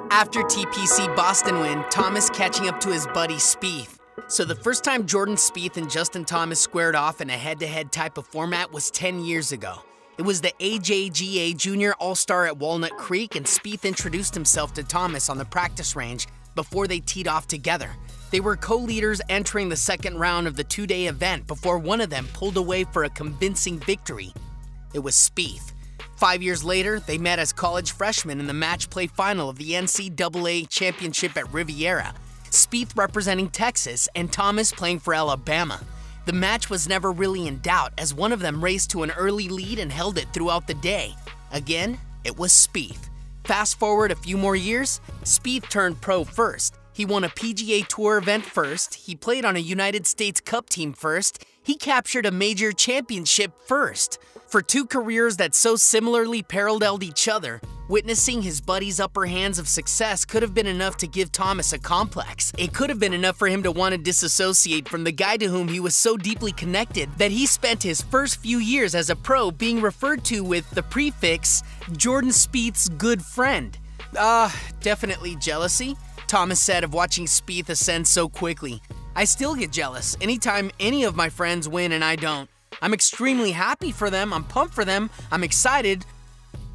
After TPC Boston win, Thomas catching up to his buddy Spieth. So the first time Jordan Spieth and Justin Thomas squared off in a head-to-head type of format was 10 years ago. It was the AJGA Junior All-Star at Walnut Creek, and Spieth introduced himself to Thomas on the practice range before they teed off together. They were co-leaders entering the second round of the two-day event before one of them pulled away for a convincing victory. It was Spieth. 5 years later, they met as college freshmen in the match play final of the NCAA championship at Riviera. Spieth representing Texas and Thomas playing for Alabama. The match was never really in doubt as one of them raced to an early lead and held it throughout the day. Again, it was Spieth. Fast forward a few more years, Spieth turned pro first. He won a PGA Tour event first, he played on a United States Cup team first, he captured a major championship first. For two careers that so similarly paralleled each other, witnessing his buddy's upper hands of success could have been enough to give Thomas a complex. It could have been enough for him to want to disassociate from the guy to whom he was so deeply connected that he spent his first few years as a pro being referred to with the prefix Jordan Spieth's good friend. Definitely jealousy, Thomas said of watching Spieth ascend so quickly. I still get jealous anytime any of my friends win and I don't. I'm extremely happy for them, I'm pumped for them, I'm excited,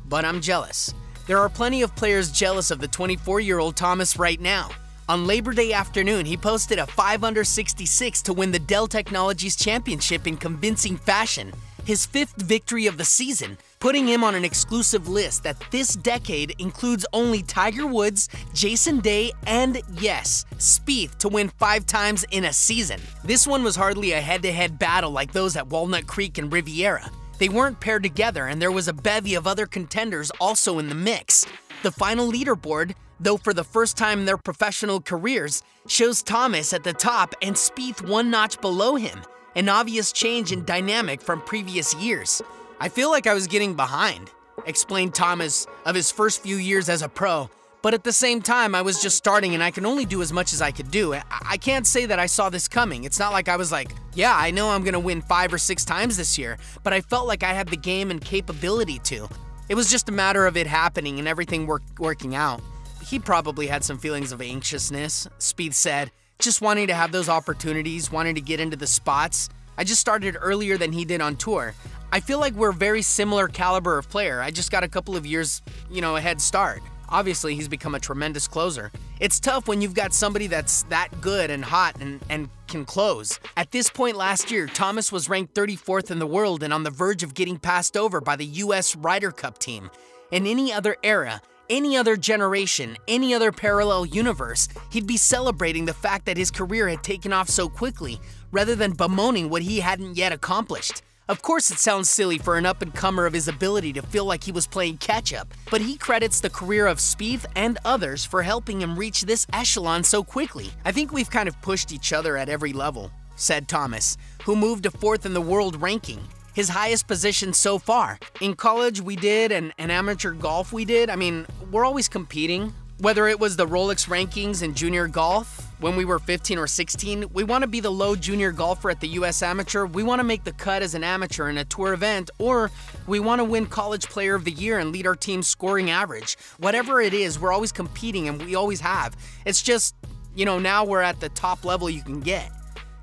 but I'm jealous. There are plenty of players jealous of the 24-year-old Thomas right now. On Labor Day afternoon, he posted a 5-under 66 to win the Dell Technologies Championship in convincing fashion, his fifth victory of the season, putting him on an exclusive list that this decade includes only Tiger Woods, Jason Day, and yes, Spieth to win 5 times in a season. This one was hardly a head-to-head battle like those at Walnut Creek and Riviera. They weren't paired together and there was a bevy of other contenders also in the mix. The final leaderboard, though for the first time in their professional careers, shows Thomas at the top and Spieth one notch below him, an obvious change in dynamic from previous years. I feel like I was getting behind, explained Thomas of his first few years as a pro, but at the same time I was just starting and I can only do as much as I could do. I can't say that I saw this coming. It's not like I was like, yeah, I know I'm gonna win 5 or 6 times this year, but I felt like I had the game and capability to. It was just a matter of it happening and everything working out. He probably had some feelings of anxiousness, Spieth said, just wanting to have those opportunities, wanting to get into the spots. I just started earlier than he did on tour. I feel like we're very similar caliber of player. I just got a couple of years, a head start. Obviously, he's become a tremendous closer. It's tough when you've got somebody that's that good and hot and can close. At this point last year, Thomas was ranked 34th in the world and on the verge of getting passed over by the US Ryder Cup team. In any other era, any other generation, any other parallel universe, he'd be celebrating the fact that his career had taken off so quickly, rather than bemoaning what he hadn't yet accomplished. Of course it sounds silly for an up-and-comer of his ability to feel like he was playing catch-up, but he credits the career of Spieth and others for helping him reach this echelon so quickly. I think we've kind of pushed each other at every level, said Thomas, who moved to 4th in the world ranking, his highest position so far. In college we did, and amateur golf we did. I mean, we're always competing. Whether it was the Rolex rankings in junior golf, when we were 15 or 16, we want to be the low junior golfer at the US Amateur, we want to make the cut as an amateur in a tour event, or we want to win College Player of the Year and lead our team's scoring average. Whatever it is, we're always competing and we always have. It's just, now we're at the top level you can get.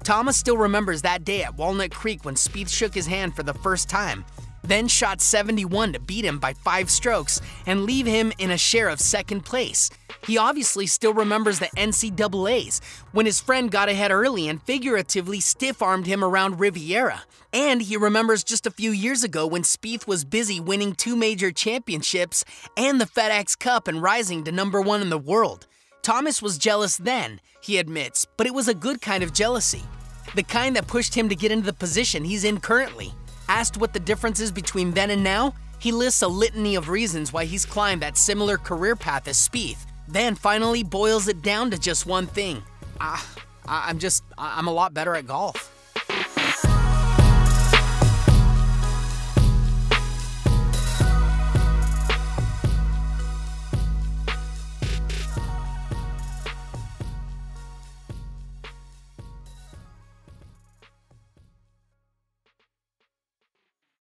Thomas still remembers that day at Walnut Creek when Spieth shook his hand for the first time, then shot 71 to beat him by 5 strokes and leave him in a share of 2nd place. He obviously still remembers the NCAAs, when his friend got ahead early and figuratively stiff-armed him around Riviera. And he remembers just a few years ago when Spieth was busy winning 2 major championships and the FedEx Cup and rising to #1 in the world. Thomas was jealous then, he admits, but it was a good kind of jealousy. The kind that pushed him to get into the position he's in currently. Asked what the difference is between then and now, he lists a litany of reasons why he's climbed that similar career path as Spieth, then finally boils it down to just one thing. I'm a lot better at golf.